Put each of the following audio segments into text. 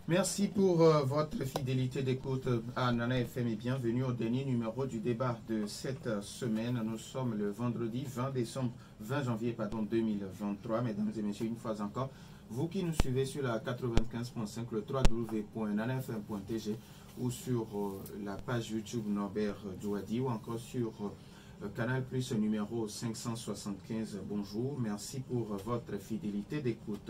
Merci pour votre fidélité d'écoute à Nana FM et bienvenue au dernier numéro du débat de cette semaine. Nous sommes le vendredi 20 janvier 2023. Mesdames et messieurs, une fois encore, vous qui nous suivez sur la 95.5, le www.nanafm.tg ou sur la page YouTube Norbert Douadi ou encore sur Canal Plus numéro 575. Bonjour, merci pour votre fidélité d'écoute.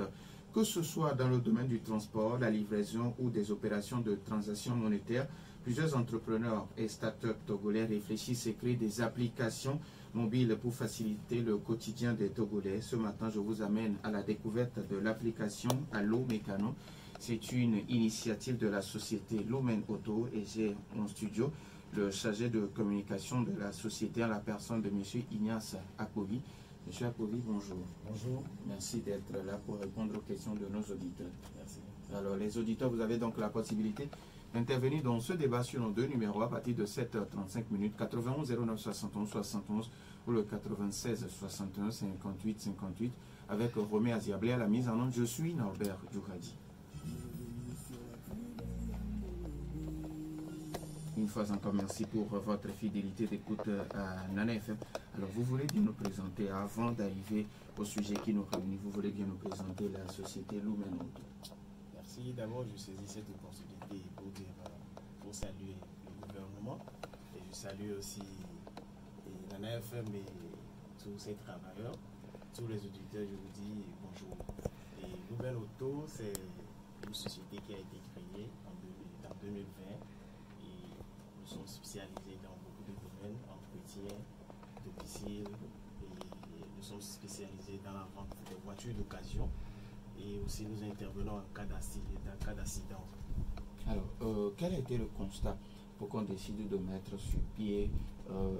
Que ce soit dans le domaine du transport, la livraison ou des opérations de transactions monétaires, plusieurs entrepreneurs et start-up togolais réfléchissent et créent des applications mobiles pour faciliter le quotidien des Togolais. Ce matin, je vous amène à la découverte de l'application Allo Mécano. C'est une initiative de la société Lumen Auto et j'ai en studio le chargé de communication de la société en la personne de M. Ignace Akovi. Monsieur Akovi, bonjour. Bonjour. Merci d'être là pour répondre aux questions de nos auditeurs. Merci. Alors, les auditeurs, vous avez donc la possibilité d'intervenir dans ce débat sur nos deux numéros à partir de 7h35 minutes, 91 09 71 71 ou le 96 61 58 58 avec Romé Aziablé à la mise en onde. Je suis Norbert Douadi. Une fois encore, merci pour votre fidélité d'écoute à Nana FM. Alors, vous voulez bien nous présenter, avant d'arriver au sujet qui nous réunit, vous voulez bien nous présenter la société Lumen Auto. Merci. D'abord, je saisis cette opportunité pour saluer le gouvernement et je salue aussi Nana FM et tous ces travailleurs, tous les auditeurs, je vous dis bonjour. Et Lumen Auto, c'est une société qui a été créée en 2020. Nous sommes spécialisés dans beaucoup de domaines, entretien, domicile, et nous sommes spécialisés dans la vente des voitures d'occasion et aussi nous intervenons en cas d'accident. Alors, quel a été le constat pour qu'on décide de mettre sur pied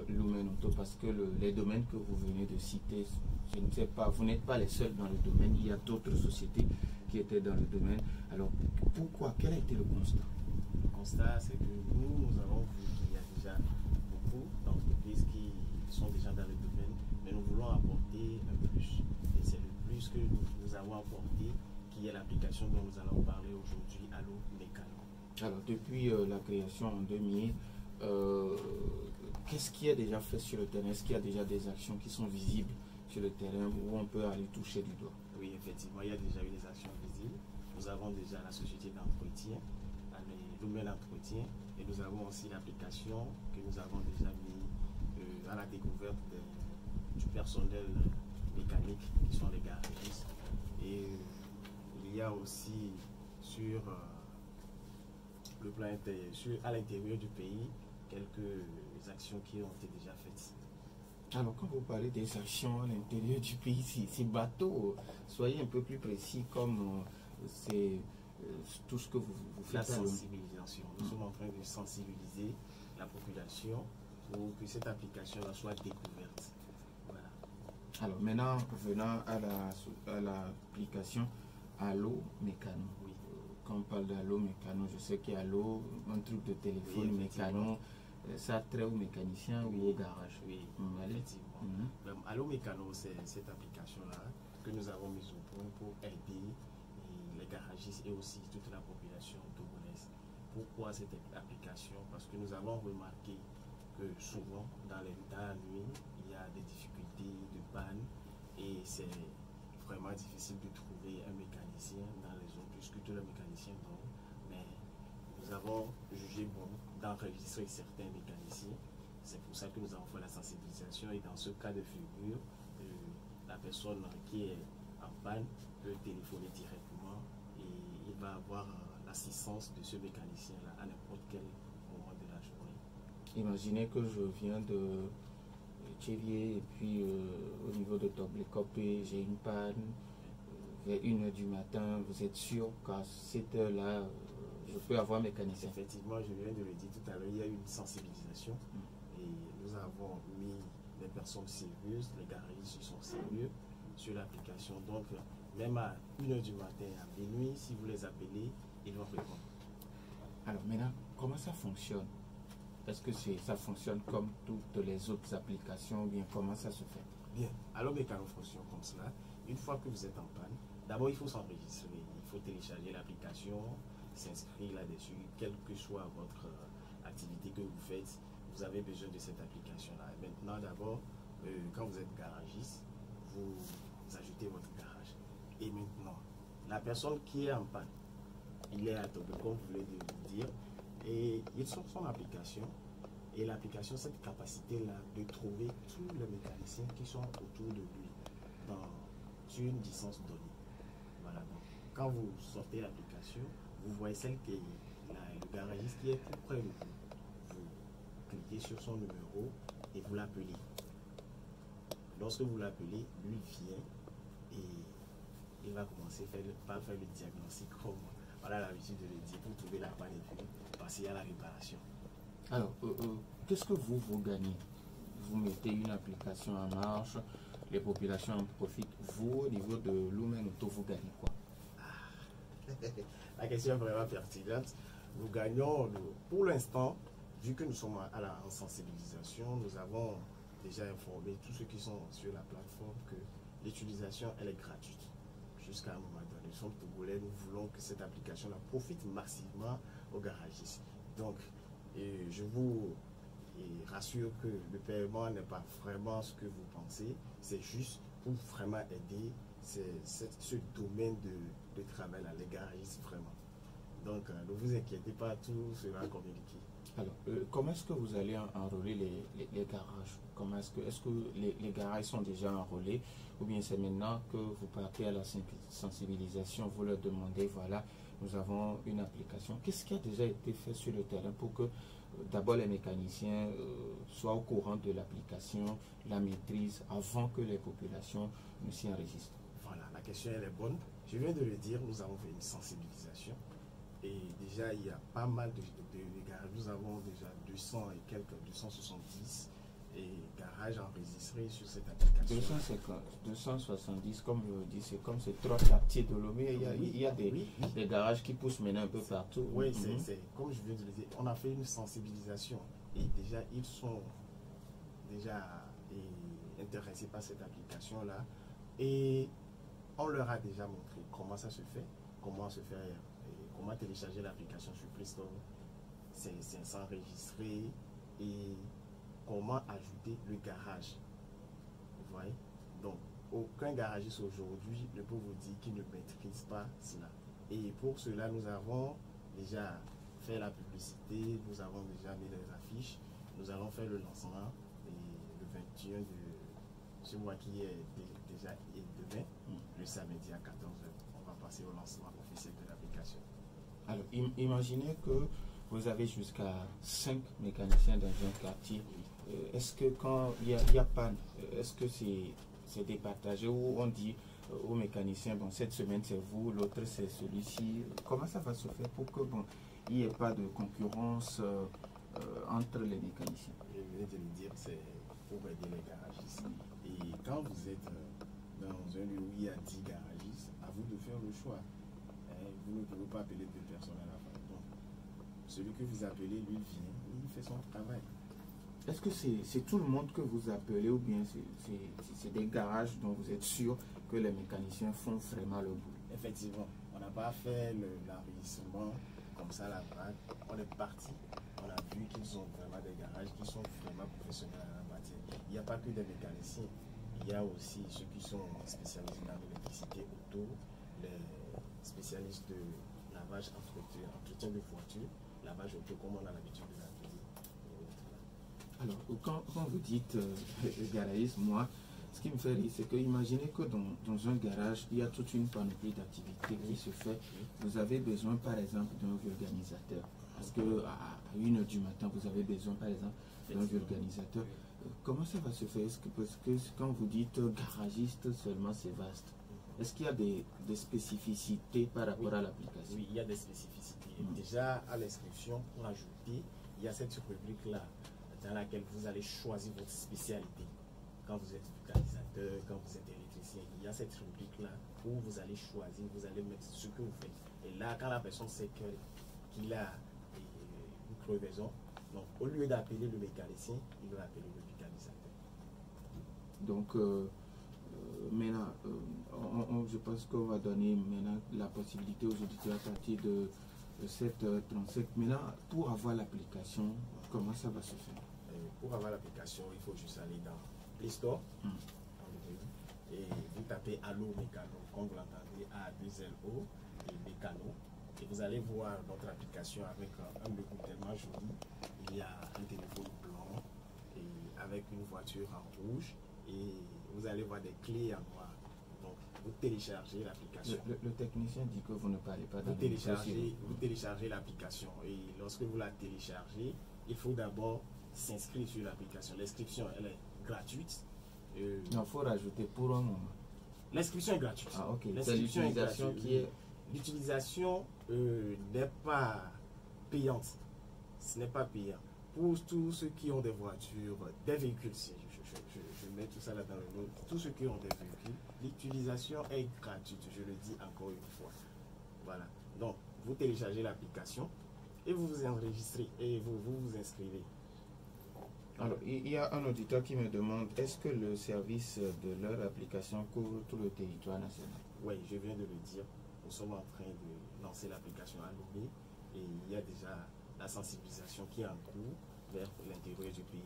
Lumen Auto? Parce que les domaines que vous venez de citer, je ne sais pas, vous n'êtes pas les seuls dans le domaine, il y a d'autres sociétés qui étaient dans le domaine. Alors, pourquoi? Quel a été le constat? Le constat, c'est que nous avons vu qu'il y a déjà beaucoup d'entreprises qui sont déjà dans le domaine, mais nous voulons apporter un plus. Et c'est le plus que nous avons apporté, qui est l'application dont nous allons parler aujourd'hui, Allo Mécano. Alors, depuis la création en 2000, qu'est-ce qui est déjà fait sur le terrain? Est-ce qu'il y a déjà des actions qui sont visibles sur le terrain où on peut aller toucher du doigt? Oui, effectivement, il y a déjà eu des actions visibles. Nous avons déjà la société d'entretien, Lumen Entretien, et nous avons aussi l'application que nous avons déjà mis à la découverte du personnel mécanique qui sont les garagistes. Et il y a aussi sur le plan à l'intérieur du pays quelques actions qui ont été déjà faites. Alors, quand vous parlez des actions à l'intérieur du pays, c'est bateau. Soyez un peu plus précis, comme c'est tout ce que vous faites. La sensibilisation. Nous sommes en train de sensibiliser la population pour que cette application soit découverte. Voilà. Alors, maintenant, venant à l'application Allo Mécano. Oui. Quand on parle d'Allo Mécano, je sais qu'il y a Allo, un truc de téléphone, oui, Mécano. Ça trait aux mécaniciens ou au garage. Oui, effectivement. Allo Mécano, c'est cette application-là que nous avons mise au point pour aider les garagistes et aussi toute la population togolaise. Pourquoi cette application? Parce que nous avons remarqué que souvent, dans la nuit, il y a des difficultés de panne et c'est vraiment difficile de trouver un mécanicien dans les zones puisque tous les mécaniciens dorment. Mais nous avons jugé bon d'enregistrer certains mécaniciens. C'est pour ça que nous avons fait la sensibilisation et dans ce cas de figure, la personne qui est en panne peut téléphoner directement et il va avoir l'assistance de ce mécanicien-là à n'importe quel moment de la journée. Imaginez que je viens de Tchévier et puis au niveau de Toblécopé, j'ai une panne vers 1h du matin. Vous êtes sûr qu'à cette heure-là, je peux avoir mécanicien? Effectivement, je viens de le dire tout à l'heure, il y a eu une sensibilisation et nous avons mis les personnes sérieuses, les garagistes sont sérieux sur l'application. Donc, même à 1h du matin, à minuit, si vous les appelez, ils vont répondre. Alors maintenant, comment ça fonctionne? Est-ce que ça fonctionne comme toutes les autres applications ou bien comment ça se fait? Bien, alors Mécano fonctionne comme cela. Une fois que vous êtes en panne, d'abord il faut s'enregistrer, il faut télécharger l'application s'inscrire là-dessus, quelle que soit votre activité que vous faites, vous avez besoin de cette application-là. Maintenant, d'abord, quand vous êtes garagiste, vous ajoutez votre garage. Et maintenant, la personne qui est en panne, il est à Togo, comme vous voulez dire, et il sort son application. Et l'application, cette capacité-là de trouver tous les mécaniciens qui sont autour de lui sur une distance donnée. Voilà, donc quand vous sortez l'application, vous voyez celle qui est le garagiste qui est plus près de vous. Vous cliquez sur son numéro et vous l'appelez. Lorsque vous l'appelez, lui vient et il va commencer par faire le diagnostic comme voilà l'habitude de le dire pour trouver la panne et puis passer à la réparation. Alors, qu'est-ce que vous gagnez? Vous mettez une application en marche, les populations en profitent. Vous, au niveau de Lumen Auto, vous gagnez quoi? La question est vraiment pertinente. Nous gagnons, pour l'instant, vu que nous sommes à la sensibilisation, nous avons déjà informé tous ceux qui sont sur la plateforme que l'utilisation, elle est gratuite. Jusqu'à un moment donné, nous sommes Togolais, nous voulons que cette application-là profite massivement aux garagistes. Donc, je vous rassure que le paiement n'est pas vraiment ce que vous pensez, c'est juste pour vraiment aider ce domaine de travail là, les garagistes vraiment. Donc ne vous inquiétez pas, tout sera communiqué. Alors, comment est-ce que vous allez enrôler les garages? Est-ce que les garages sont déjà enrôlés ou bien c'est maintenant que vous partez à la sensibilisation, vous leur demandez, voilà, nous avons une application. Qu'est-ce qui a déjà été fait sur le terrain pour que d'abord les mécaniciens soient au courant de l'application, la maîtrise, avant que les populations ne s'y enregistrent? Voilà, la question elle est bonne. Je viens de le dire, nous avons fait une sensibilisation. Et déjà, il y a pas mal de garages. Nous avons déjà 200 et quelques, 270 garages enregistrés sur cette application. 270, comme je vous dis, c'est comme ces trois quartiers de Lomé. Il y a des garages qui poussent maintenant un peu partout. Oui, c'est comme je viens de le dire, on a fait une sensibilisation. Et déjà, ils sont déjà intéressés par cette application-là. Et on leur a déjà montré comment ça se fait, comment se faire. Comment télécharger l'application sur Play Store, c'est s'enregistrer et comment ajouter le garage. Vous voyez? Donc, aucun garagiste aujourd'hui ne peut vous dire qu'il ne maîtrise pas cela. Et pour cela, nous avons déjà fait la publicité, nous avons déjà mis les affiches, nous allons faire le lancement le 21 de ce mois qui est déjà demain, le samedi à 14h. On va passer au lancement officiel de l'application. Alors, imaginez que vous avez jusqu'à 5 mécaniciens dans un quartier. Est-ce que quand il y a panne, est-ce que c'est départagé ou on dit aux mécaniciens, bon, cette semaine c'est vous, l'autre c'est celui-ci? Comment ça va se faire pour que il n'y ait pas de concurrence entre les mécaniciens? Je viens de le dire, c'est pour aider les garagistes. Et quand vous êtes dans un lieu où il y a 10 garagistes, à vous de faire le choix. Vous ne pouvez pas appeler 2 personnes à la fois. Donc, celui que vous appelez, lui vient, il fait son travail. Est-ce que c'est tout le monde que vous appelez ou bien c'est des garages dont vous êtes sûr que les mécaniciens font vraiment le boulot? Effectivement, on n'a pas fait l'enregistrement comme ça là-bas. On est parti, on a vu qu'ils ont vraiment des garages qui sont vraiment professionnels en la matière. Il n'y a pas que des mécaniciens, il y a aussi ceux qui sont spécialisés dans l'électricité auto, les spécialistes de lavage, entretien de voiture, lavage auto, comme on a l'habitude de l'appeler. Alors, quand vous dites garagiste, moi, ce qui me fait rire, c'est que imaginez que dans un garage, il y a toute une panoplie d'activités qui se fait. Vous avez besoin, par exemple, d'un vulganisateur. Parce qu'à 1h du matin, vous avez besoin, par exemple, d'un vulganisateur. Comment ça va se faire? Parce que quand vous dites garagiste seulement, c'est vaste. Est-ce qu'il y a des spécificités par rapport à l'application? Oui, il y a des spécificités. Déjà, à l'inscription, pour ajouter, il y a cette rubrique-là dans laquelle vous allez choisir votre spécialité. Quand vous êtes vulgarisateur, quand vous êtes électricien, il y a cette rubrique-là où vous allez choisir, vous allez mettre ce que vous faites. Et là, quand la personne sait qu'il a une crevaison, donc au lieu d'appeler le mécanicien, il va appeler le vulgarisateur. Donc, maintenant, je pense qu'on va donner maintenant la possibilité aux auditeurs à partir de 7h37. Maintenant, pour avoir l'application, comment ça va se faire? Pour avoir l'application, il faut juste aller dans Play Store et vous tapez Allo Mécano, comme vous l'entendez, A2LO et Mécano. Et vous allez voir notre application avec un logo tellement joli. Il y a un téléphone blanc et avec une voiture en rouge et vous allez voir des clés en noir. Donc, vous téléchargez l'application. Le technicien dit que vous ne parlez pas vous téléchargez l'application et lorsque vous la téléchargez, il faut d'abord s'inscrire sur l'application. L'inscription, elle est gratuite. Non, il faut rajouter pour un moment. L'inscription est gratuite. Ah, ok. L'inscription est gratuite. Qui est... L'utilisation n'est pas payante. Ce n'est pas payant. Pour tous ceux qui ont des voitures, des véhicules, je mets tout ça là dans le nom. Tous ceux qui ont des véhicules, l'utilisation est gratuite. Je le dis encore une fois. Voilà. Donc, vous téléchargez l'application et vous vous enregistrez et vous vous inscrivez. Alors, il y a un auditeur qui me demande, est-ce que le service de leur application couvre tout le territoire national? Oui, je viens de le dire. Nous sommes en train de lancer l'application à Lomé et il y a déjà la sensibilisation qui est en cours vers l'intérieur du pays.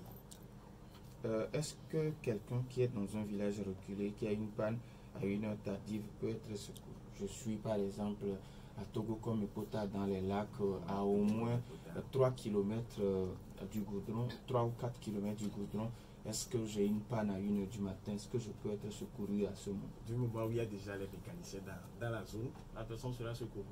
Est-ce que quelqu'un qui est dans un village reculé, qui a une panne à une heure tardive, peut être secouru? Je suis par exemple à Togo comme Epota dans les lacs, à au moins 3 km du goudron, 3 ou 4 km du goudron. Est-ce que j'ai une panne à 1h du matin? Est-ce que je peux être secouru à ce moment? Du moment où il y a déjà les mécaniciens dans la zone, la personne sera secourue.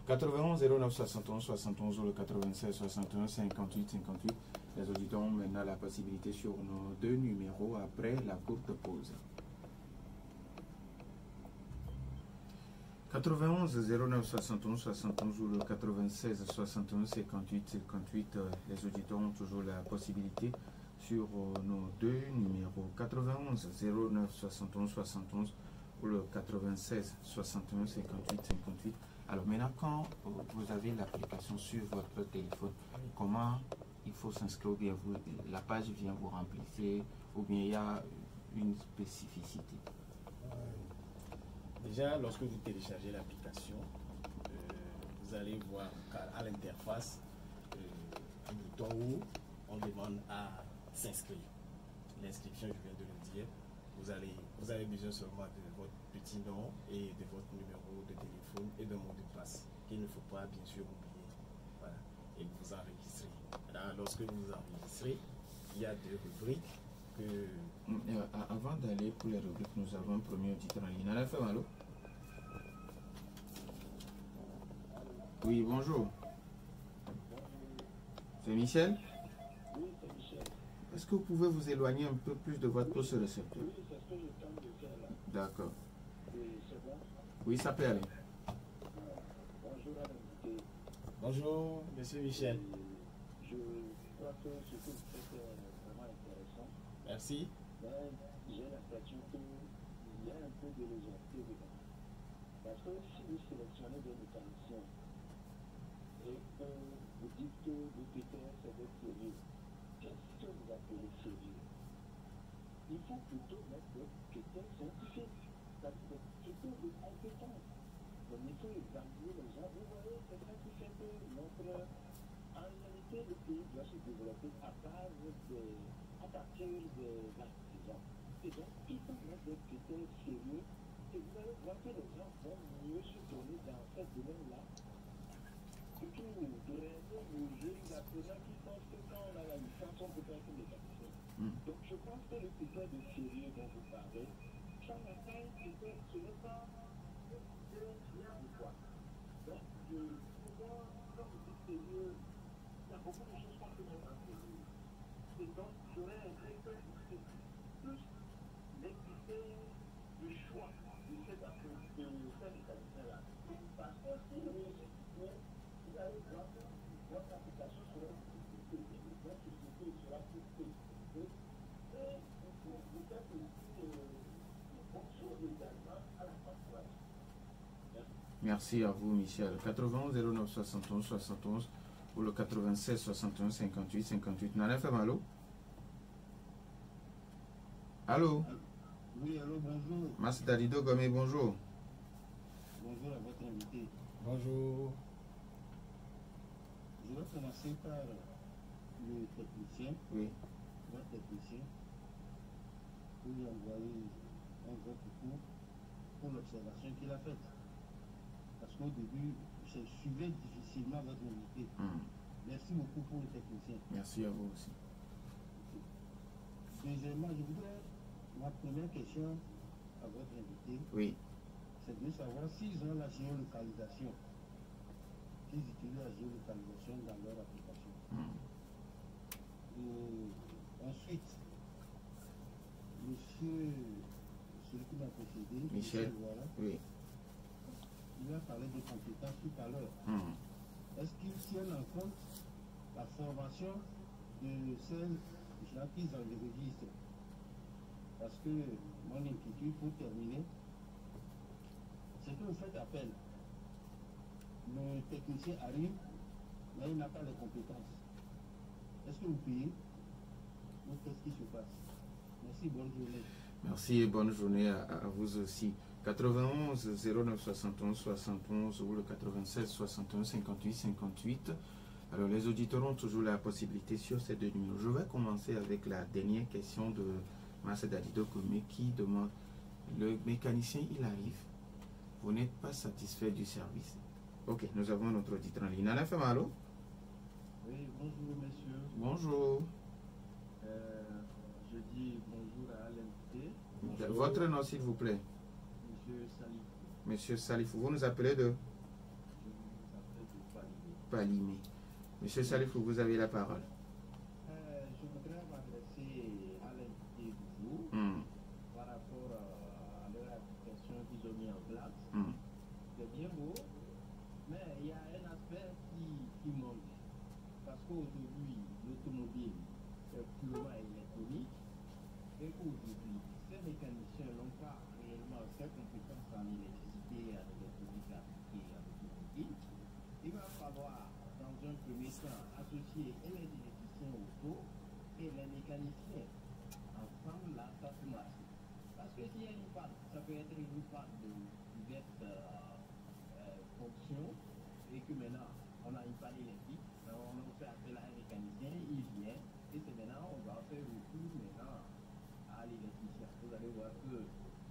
91 09 71 71 ou le 96 61 58 58. Les auditeurs ont maintenant la possibilité sur nos deux numéros après la courte pause. 91 09 71 71 ou le 96 61 58 58. Les auditeurs ont toujours la possibilité sur nos deux numéros 91 09 71 71 ou le 96 61 58 58. Alors maintenant, quand vous avez l'application sur votre téléphone, comment il faut s'inscrire? Ou bien la page vient vous remplir, ou bien il y a une spécificité? Déjà, lorsque vous téléchargez l'application, vous allez voir à l'interface un bouton où on demande à s'inscrire. L'inscription, je viens de le dire. Vous avez besoin seulement de votre petit nom et de votre numéro de téléphone et de mot de passe qu'il ne faut pas bien sûr oublier. Voilà. Et vous enregistrez. Alors, lorsque vous vous enregistrez, il y a deux rubriques que... Avant d'aller pour les rubriques, nous avons un premier auditeur en ligne. Alain Femalo. Oui, bonjour. C'est Michel? Oui, c'est Michel. Est-ce que vous pouvez vous éloigner un peu plus de votre poste récepteur? Oui, c'est ce que je tente de faire là. D'accord. Oui, c'est bon. Oui, ça peut aller. Bonjour à l'invité. Bonjour, monsieur Michel. Je crois que ce que vous faites est vraiment intéressant. Merci. Mais j'ai l'impression qu'il y a un peu de légèreté dedans. Parce que si vous sélectionnez des mécaniciens et que vous dites que le PTS est d'être sérieux, qu'est-ce que vous appelez sérieux? Il faut plutôt mettre des critères scientifiques, c'est-à-dire des critères de compétence. Donc il faut examiner les gens. Vous voyez, c'est ça qui fait que en réalité, le pays doit se développer à partir des artisans. Et donc, il faut mettre des critères sérieux. Et vous allez voir que les gens vont mieux se tourner dans ce domaine-là. Et puis, vous jeunes apprenants qui pensent que quand on a la licence, on peut faire que les mécaniciens. Donc, je pense que le critère de sérieux dont vous parlez, ça n'est pas un critère, ce n'est pas rien de quoi. Donc, souvent, quand vous dites sérieux, il y a beaucoup de choses qu'on peut mettre en sérieux. Et donc, j'aurais aimé que vous fassiez plus les critères de choix de ces mécaniciens-là. Parce que si vous allez voir que votre application sera plus payée, votre société sera plus payée. Et vous faites aussi une bonne chose également à la facturation. Merci à vous, Michel. 91 09 71 71 ou le 96 61 58 58. Nana Femalo. Allô? Oui, allô, bonjour. Masdarido Gomé, bonjour. Bonjour à votre invité. Bonjour. commencer par le technicien, Oui. votre technicien, pour lui envoyer un vrai coucou pour l'observation qu'il a faite. Parce qu'au début, je suivais difficilement votre invité. Merci beaucoup pour le technicien. Merci à vous aussi. Deuxièmement, je voudrais, ma première question à votre invité, Oui. c'est de savoir s'ils ont la géolocalisation, s'ils utilisent la géolocalisation dans leur application. Et ensuite, monsieur, celui qui m'a précédé, Michel, voilà, oui. il a parlé de compétences tout à l'heure. Est-ce qu'ils tiennent en compte la formation de celles qui ont les registres? Parce que mon inquiétude, pour terminer, c'est que vous faites appel. Le technicien arrive, mais il n'a pas les compétences. Est-ce que vous payez? Ou qu'est-ce qui se passe? Merci, bonne journée. Merci et bonne journée à vous aussi. 91 09 71 71 ou le 96 61 58 58. Alors les auditeurs ont toujours la possibilité sur ces deux numéros. Je vais commencer avec la dernière question de Massedadido Kome qui demande: le mécanicien il arrive, vous n'êtes pas satisfait du service. Ok, nous avons notre auditeur en ligne. Nana Femalo. Oui, bonjour monsieur. Bonjour. Je dis bonjour à l'invité. Votre nom s'il vous plaît. Monsieur Salif. Monsieur Salif, vous nous appelez de Je vous appelle de Palimé. Palimé. Monsieur Salif, vous avez la parole. Je voudrais m'adresser à l'invité du jour par rapport à leur application qu'ils ont mis en place. C'est bien beau, mais il y a un aspect qui manque. Parce qu'aujourd'hui, l'automobile est purement électronique et qu'aujourd'hui, ces mécaniciens n'ont pas réellement ces compétences en électricité et en électronique appliquée à l'automobile. Il va falloir, dans un premier temps, associer les électriciens auto et les mécaniciens. Ensemble, là, ça peut marcher. Parce que s'il y a une panne, ça peut être une panne de diverses fonctions et que maintenant, on a une panne électrique, on fait appel à un mécanicien, il vient et c'est maintenant, on va faire recours maintenant à l'électricien. Vous allez voir que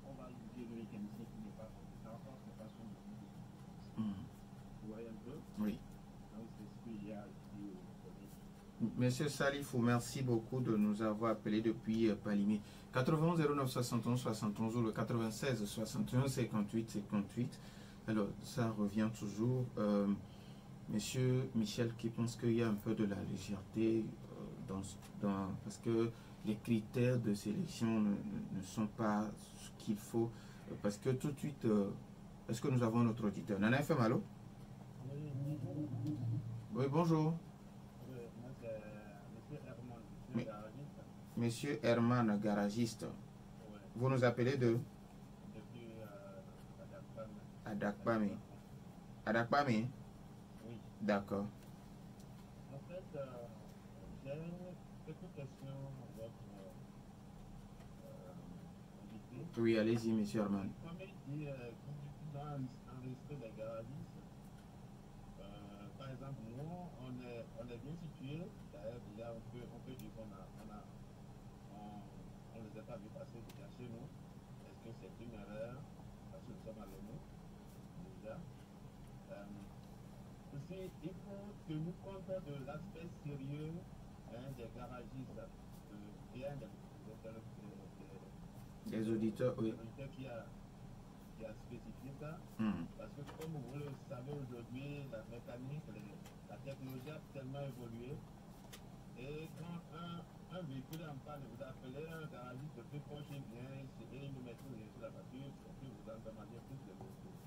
on va juger le mécanicien qui n'est pas compétent, parce que pas son domaine. Vous voyez un peu? Oui. Donc c'est ce que j'ai à dire au Monsieur Salifou, merci beaucoup de nous avoir appelé depuis Palimé. 91 09 71 71 ou le 96 61 58 58. Alors, ça revient toujours. Monsieur Michel qui pense qu'il y a un peu de la légèreté parce que les critères de sélection ne sont pas ce qu'il faut. Parce que tout de suite, est-ce que nous avons notre auditeur? Nana FM, allô? Oui, bonjour. Moi, c'est Monsieur Herman, monsieur garagiste. Monsieur Herman, garagiste. Ouais. Vous nous appelez de Depuis Adakpame. Adakpame? Oui. D'accord. En fait, j'ai une petite question à votre invité. Oui, allez-y, monsieur Herman. Comme il dit, dans enregistrer les garagistes, par exemple, nous, on est bien situés. D'ailleurs, déjà, on peut dire qu'on on les a pas vu passer déjà chez nous. Est-ce que c'est une erreur? Parce que nous sommes à l'ONU, déjà. Aussi, il faut tenir compte de l'aspect sérieux des garagistes. Il y a Les auditeurs, oui. qui a spécifié ça. Parce que comme vous le savez aujourd'hui, la mécanique, la technologie a tellement évolué. Et quand un véhicule en panne, vous appelez un garagiste de plus proche, il vient et il nous met sur la voiture, et puis vous en demandez plus de véhicules.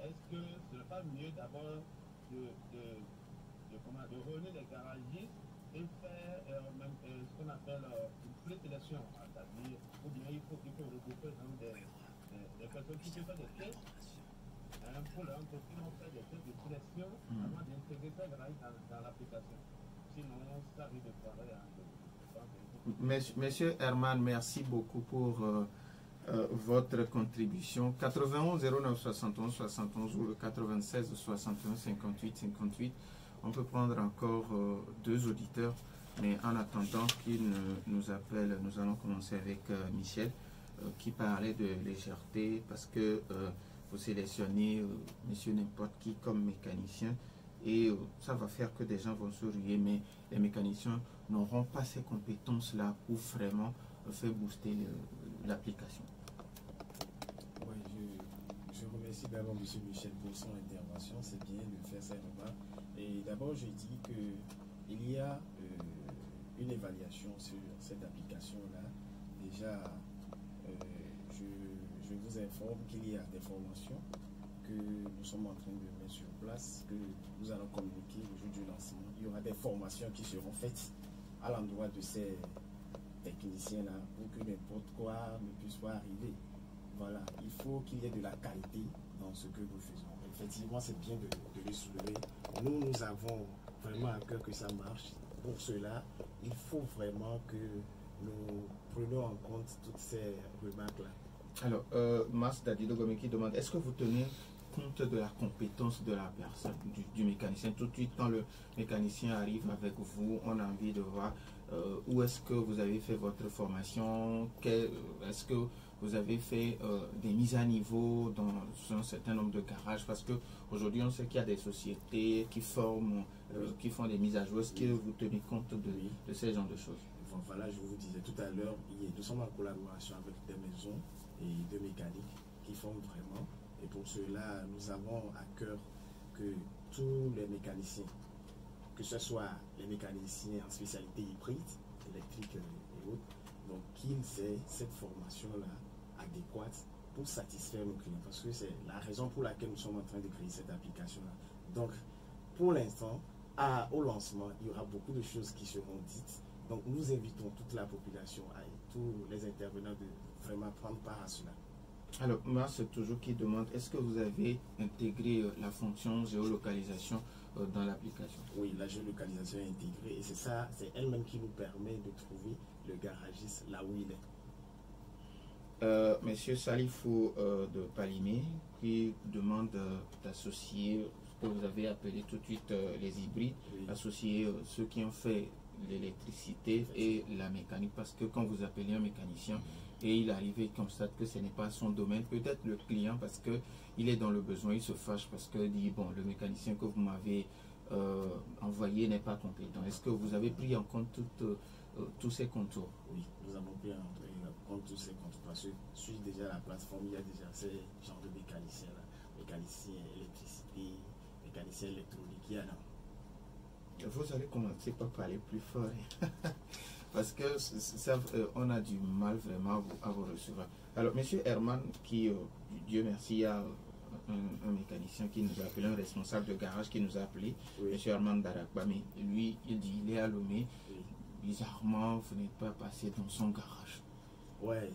Est-ce que ce n'est pas mieux d'abord de revenir les garagistes et faire ce qu'on appelle une présélection, c'est-à-dire, ou bien il faut regrouper des personnes qui peuvent faire des tests pour l'entreprise, on fait des tests de sélection avant d'intégrer ça dans l'application. Sinon, ça arrive de travailler en Monsieur Herman, merci beaucoup pour votre contribution. 91 09 71 71 ou le 96 61 58 58 On peut prendre encore deux auditeurs, mais en attendant qu'ils nous appellent, nous allons commencer avec Michel, qui parlait de légèreté, parce que vous sélectionnez monsieur n'importe qui comme mécanicien, et ça va faire que des gens vont se ruer, mais les mécaniciens n'auront pas ces compétences-là pour vraiment faire booster l'application. Oui, je remercie d'abord M. Michel pour son intervention. C'est bien de faire cette remarque. Et d'abord, je dis qu'il y a une évaluation sur cette application-là. Déjà, je vous informe qu'il y a des formations que nous sommes en train de mettre sur place, que nous allons communiquer le jour du lancement. Il y aura des formations qui seront faites à l'endroit de ces techniciens-là pour que n'importe quoi ne puisse pas arriver. Voilà, il faut qu'il y ait de la qualité dans ce que nous faisons. Effectivement, c'est bien de le soulever. Nous avons vraiment à cœur que ça marche. Pour cela, il faut vraiment que nous prenions en compte toutes ces remarques-là. Alors, Mas Dadido Gomeki demande, est-ce que vous tenez compte de la compétence de la personne, du mécanicien? Tout de suite, quand le mécanicien arrive avec vous, on a envie de voir où est-ce que vous avez fait votre formation, est-ce que vous avez fait des mises à niveau dans un certain nombre de garages, parce qu'aujourd'hui, on sait qu'il y a des sociétés qui forment, qui font des mises à jour. Est-ce que vous tenez compte de ces genres de choses? Bon, voilà, je vous disais tout à l'heure, nous sommes en collaboration avec des maisons et de mécaniques qui forment vraiment. Et pour cela, nous avons à cœur que tous les mécaniciens, que ce soit les mécaniciens en spécialité hybride, électrique et autres, donc qu'ils aient cette formation-là adéquate pour satisfaire nos clients. Parce que c'est la raison pour laquelle nous sommes en train de créer cette application-là. Donc, pour l'instant, au lancement, il y aura beaucoup de choses qui seront dites. Donc, nous invitons toute la population, tous les intervenants de vraiment prendre part à cela. Alors, moi, c'est toujours qui demande, est-ce que vous avez intégré la fonction géolocalisation dans l'application? Oui, la géolocalisation est intégrée et c'est ça, c'est elle-même qui nous permet de trouver le garagiste là où il est. Monsieur Salifou de Palimé qui demande d'associer ce que vous avez appelé tout de suite les hybrides, oui. Associer ceux qui ont fait l'électricité et la mécanique, parce que quand vous appelez un mécanicien et il arrive et constate que ce n'est pas son domaine, peut-être le client, parce qu'il est dans le besoin, il se fâche parce qu'il dit, bon, le mécanicien que vous m'avez envoyé n'est pas compétent. Est-ce que vous avez pris en compte tous ces contours? Oui, nous avons pris en compte tous ces contours, parce que sur déjà la plateforme, il y a déjà ces genres de mécaniciens-là, mécaniciens électricité, mécaniciens électroniques, il y en a. Vous allez commencer par parler plus fort. Parce que ça, on a du mal vraiment à vous recevoir. Alors, M. Herman, qui, Dieu merci, a un mécanicien qui nous a appelé, un responsable de garage qui nous a appelé, oui. M. Herman Darakba, mais lui, il dit, il est à Lomé. Oui. Bizarrement, vous n'êtes pas passé dans son garage. Ouais,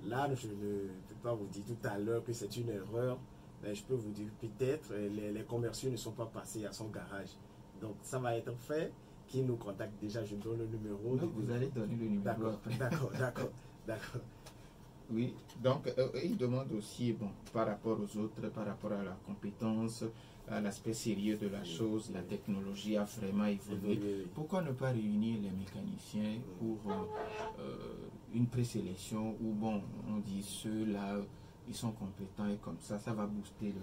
là, je ne peux pas vous dire tout à l'heure que c'est une erreur, mais je peux vous dire peut-être les commerciaux ne sont pas passés à son garage. Donc, ça va être fait, qui nous contacte déjà, je donne le numéro. Non, vous allez donner le numéro après. D'accord. Oui, donc, il demande aussi, bon, par rapport aux autres, par rapport à la compétence, à l'aspect sérieux de la chose, la technologie a vraiment évolué. Oui. Pourquoi ne pas réunir les mécaniciens pour une présélection où, bon, on dit ceux-là, ils sont compétents et comme ça va booster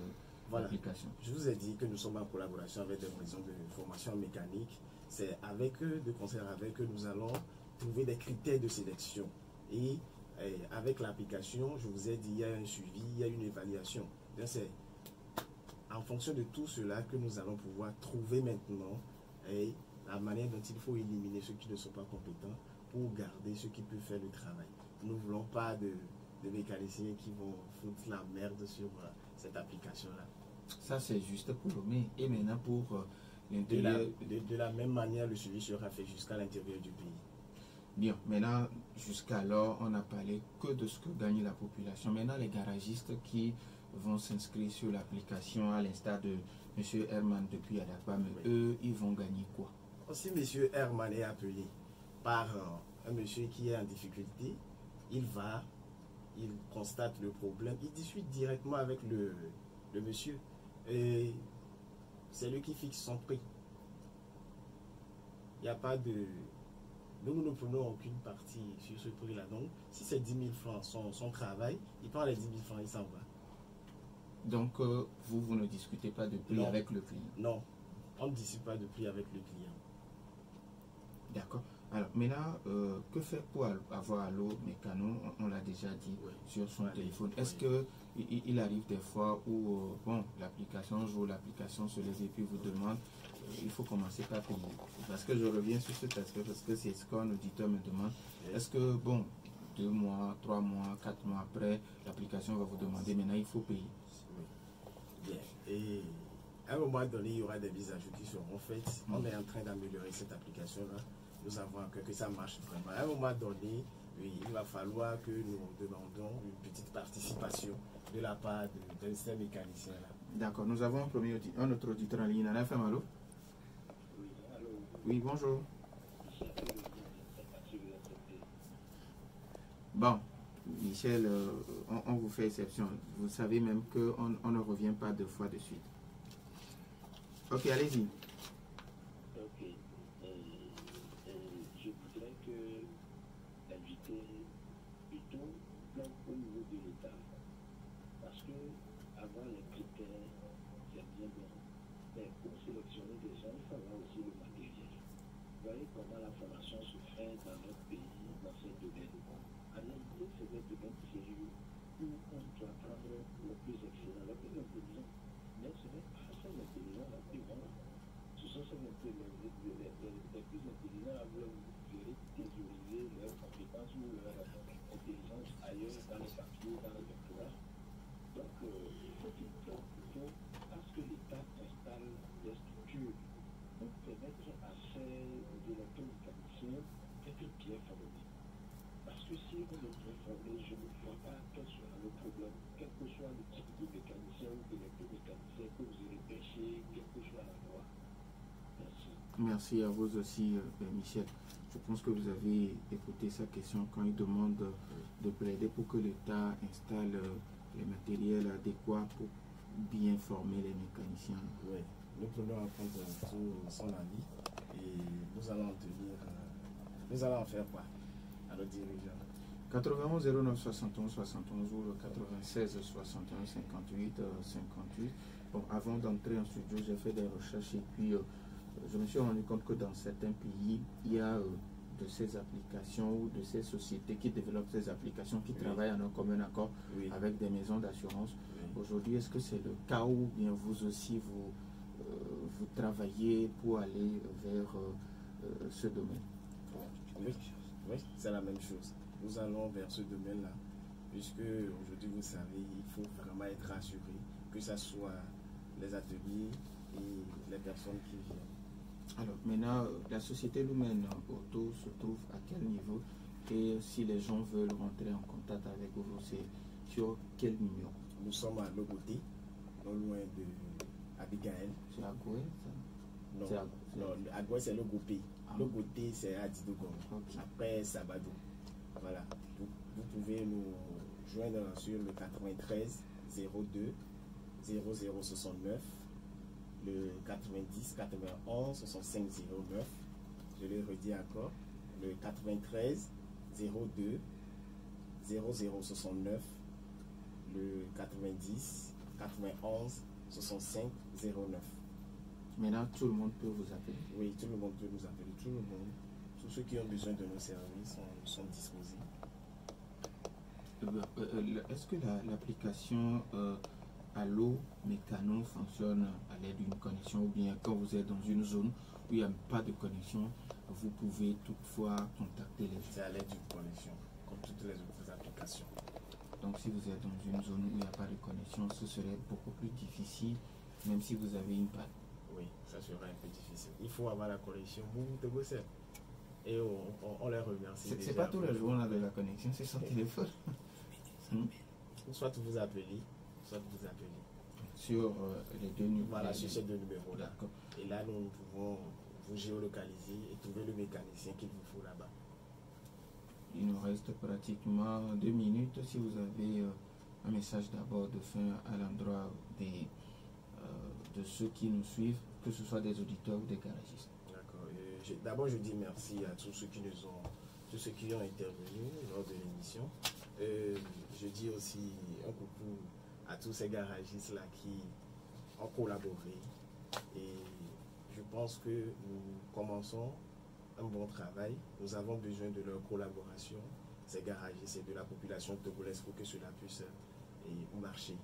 l'application. Je vous ai dit que nous sommes en collaboration avec des maisons de formation mécanique. C'est avec eux, de concert avec eux, nous allons trouver des critères de sélection. Et avec l'application, je vous ai dit, il y a un suivi, il y a une évaluation. C'est en fonction de tout cela que nous allons pouvoir trouver maintenant la manière dont il faut éliminer ceux qui ne sont pas compétents pour garder ceux qui peuvent faire le travail. Nous ne voulons pas de mécaniciens qui vont foutre la merde sur cette application-là. Ça, c'est juste pour l'OME. Et maintenant, pour l'intérieur. De la même manière, le suivi sera fait jusqu'à l'intérieur du pays. Bien, maintenant, jusqu'alors, on n'a parlé que de ce que gagne la population. Maintenant, les garagistes qui vont s'inscrire sur l'application, à l'instar de M. Herman depuis Adakba, mais eux, ils vont gagner quoi? Si M. Herman est appelé par un monsieur qui est en difficulté, il constate le problème, il discute directement avec le monsieur. Et c'est lui qui fixe son prix. il n'y a pas de... Nous ne prenons aucune partie sur ce prix-là. Donc, si c'est 10 000 francs son travail, il prend les 10 000 francs, il s'en va. Donc, vous ne discutez pas de prix avec le client? Non, on ne discute pas de prix avec le client. D'accord. Alors, maintenant, que faire pour avoir Allo Mécano? On l'a déjà dit sur son téléphone. Est-ce qu'il arrive des fois où bon, l'application joue, l'application se lève et puis vous demande, il faut commencer par payer? Parce que je reviens sur cet aspect, parce que c'est ce qu'un auditeur me demande. Est-ce que, bon, 2 mois, 3 mois, 4 mois après, l'application va vous demander, maintenant il faut payer? Bien. Et à un moment donné, il y aura des mises à jour qui seront faites. On est en train d'améliorer cette application-là. Nous avons que ça marche vraiment. À un moment donné, oui, il va falloir que nous demandons une petite participation de la part de ces mécaniciens-là. D'accord. Nous avons un autre auditeur en ligne. Nana FM, allô? Oui, allô. Oui, bonjour. Bon, Michel, on vous fait exception. Vous savez même qu'on ne revient pas 2 fois de suite. Ok, allez-y. Ok. Je voudrais inviter plutôt au niveau de l'État. Parce que avoir les critères, c'est bien bon. Mais pour sélectionner des gens, il faut avoir aussi le matériel. Vous voyez comment la formation se fait dans notre pays, dans ces domaines. En réalité, c'est des domaines sérieux où on doit prendre le plus excellent, le plus intelligent. Mais ce n'est pas assez intelligent la plus grande. Ce sont les plus intelligents à vouloir thésauriser leurs compétences ou leur intelligence ailleurs dans les papiers, dans les doctorats. Donc, il faut plutôt à ce que l'État installe des structures pour permettre à ces électromécaniciens d'être bien formés. Parce que si on est bien formé, je ne vois pas quel sera le problème, quel que soit le type de mécanicien ou d'électromécanicien que vous allez pêcher, quel que soit l'endroit. Merci. Merci à vous aussi, Michel. Je pense que vous avez écouté sa question quand il demande de plaider pour que l'État installe les matériels adéquats pour bien former les mécaniciens. Oui, nous prenons en compte son avis et nous allons en faire quoi à notre dirigeant. 91 09 71 71 ou le 96 61 58 58. Bon, avant d'entrer en studio, j'ai fait des recherches et puis je me suis rendu compte que dans certains pays, il y a de ces applications ou de ces sociétés qui développent ces applications qui travaillent en un commun accord avec des maisons d'assurance. Aujourd'hui, est-ce que c'est le cas ou bien vous aussi vous travaillez pour aller vers ce domaine? Oui, c'est la même chose. Nous allons vers ce domaine-là, puisque aujourd'hui, vous savez, il faut vraiment être assuré, que ce soit les ateliers et les personnes qui viennent. Alors maintenant, la société Lumen Auto se trouve à quel niveau? Et si les gens veulent rentrer en contact avec vous, c'est sur quel numéro? Nous sommes à Logoté, non loin de Abigail. C'est à Goué, ça? Non, à Goué, c'est Logopé. Logoté, c'est à Didogon. Okay. Après, Sabado. Voilà. Vous pouvez nous joindre sur le 93 02 0069, le 90 91 65 09. Je le redis encore. Le 93 02 0069, le 90 91 65 09. Maintenant, tout le monde peut vous appeler? Oui, tout le monde peut nous appeler. Tout le monde. Tous ceux qui ont besoin de nos services sont disposés. Est-ce que l'application Allo Mécano fonctionne à l'aide d'une connexion ou bien quand vous êtes dans une zone où il n'y a pas de connexion, vous pouvez toutefois contacter les gens? C'est à l'aide d'une connexion, comme toutes les autres applications. Donc si vous êtes dans une zone où il n'y a pas de connexion, ce serait beaucoup plus difficile, même si vous avez une panne. Oui, ça sera un peu difficile. Il faut avoir la connexion de Bruxelles. Et on les remercie. C'est pas tous les jours on a de la connexion, c'est son téléphone. Soit vous appelez, soit vous appelez. Sur les deux numéros. Voilà, sur ces deux numéros-là. D'accord. Et là, nous pouvons vous géolocaliser et trouver le mécanicien qu'il vous faut là-bas. Il nous reste pratiquement 2 minutes. Si vous avez un message d'abord de fin à l'endroit de ceux qui nous suivent, que ce soit des auditeurs ou des garagistes. D'accord. d'abord, je dis merci à tous ceux qui ont intervenu lors de l'émission. Je dis aussi un coucou à tous ces garagistes-là qui ont collaboré. Et je pense que nous commençons un bon travail. Nous avons besoin de leur collaboration, ces garagistes et de la population togolaise, pour que cela puisse marcher.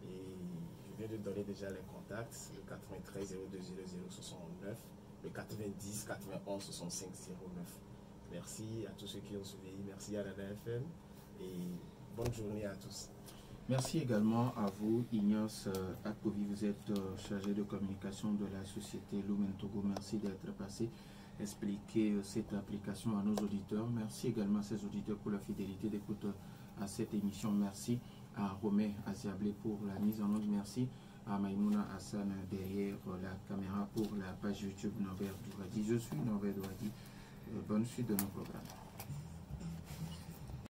Et je viens de donner déjà les contacts, le 93 02 00 69, le 90 91 65 09. Merci à tous ceux qui ont suivi, merci à la FM et bonne journée à tous. Merci également à vous, Ignace Akovi, vous êtes chargé de communication de la société Lumen Togo. Merci d'être passé expliquer cette application à nos auditeurs. Merci également à ces auditeurs pour la fidélité d'écoute à cette émission. Merci à Romé Aziablé pour la mise en onde. Merci à Maïmouna Hassan derrière la caméra pour la page YouTube Norbert Douadi. Je suis Norbert Douadi. Bonne suite de nos programmes.